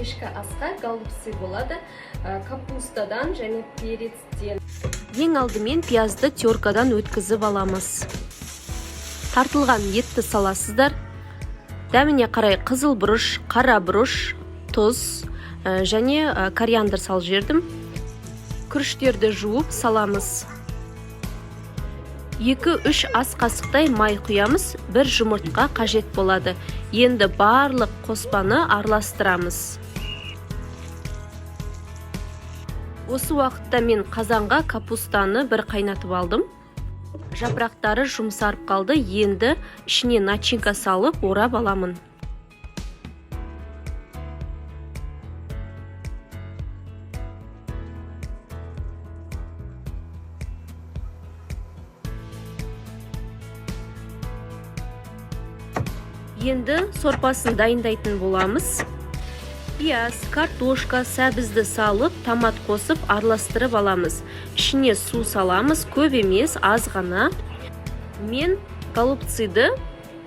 кешкі асқа голубцы болады, капустадан және перецтен. Ең алдымен пиязды теркадан өткізіп аламыз. Тартылған етті саласыздар. Дәміне қарай қызыл бұрыш, қара бұрыш, тұз және кориандр сал жердім. Күріштерді жуып саламыз. 2-3 ас қасықтай май құямыз, 1 жұмыртқа қажет болады. Енді барлық қоспаны араластырамыз. Осы уақытта мен қазанға капустаны бір қайнатып алдым. Жапырақтары жұмсарып қалды, енді ішіне начинка салып орап аламын. Енді сорпасын дайындайтын боламыз. Пияз, картошка, сәбізді салып, томат қосып араластырып аламыз. Ішіне су саламыз, көп емес, аз ғана. Мен голубцыды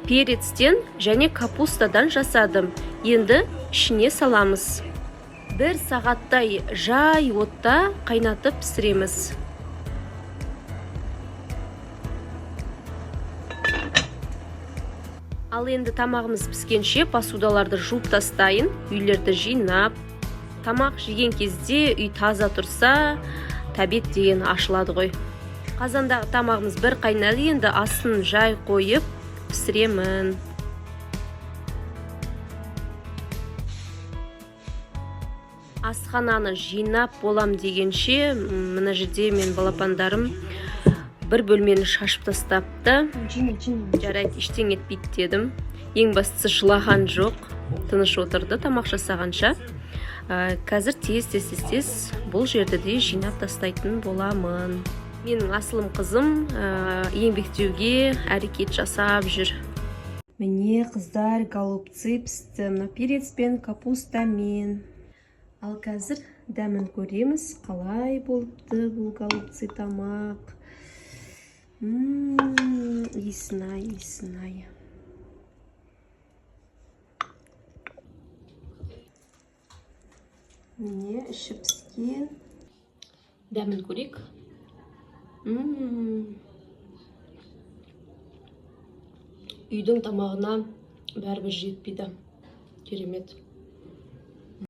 перецтен және капустадан жасадым. Енді ішіне саламыз. 1 сағаттай жай отта қайнатып пісіреміз. Ал енді тамағымыз піскенше посудаларды жуып тастайын, үйлерді жинап. Тамақ жеген кезде үй таза тұрса, тәбет деген ашылады ғой. Қазандағы тамағымыз бір қайнады, енді астын жай қойып пісіремін. Асхананы жинап болам дегенше, мына жерде мен балапандарым бір бөлмені шашып тастапты. Жарайды, ештеңе етпейді дедім. Ең бастысы жылаған жоқ, тыныш отырды тамақ жасағанша. Қазір тез бұл жерді де жинап тастайтын боламын. Менің асылым қызым еңбектеуге әрекет жасап жүр. Міне қыздар, голубцы пісті, перец пен капустамен. Ал қазір дәмін көреміз, қалай болыпты бұл голубцы тамақ. Иісін-ай. Міне іші піскен. Дәмін көрейік. Үйдің тамағына бәрібір жетпейді. Керемет.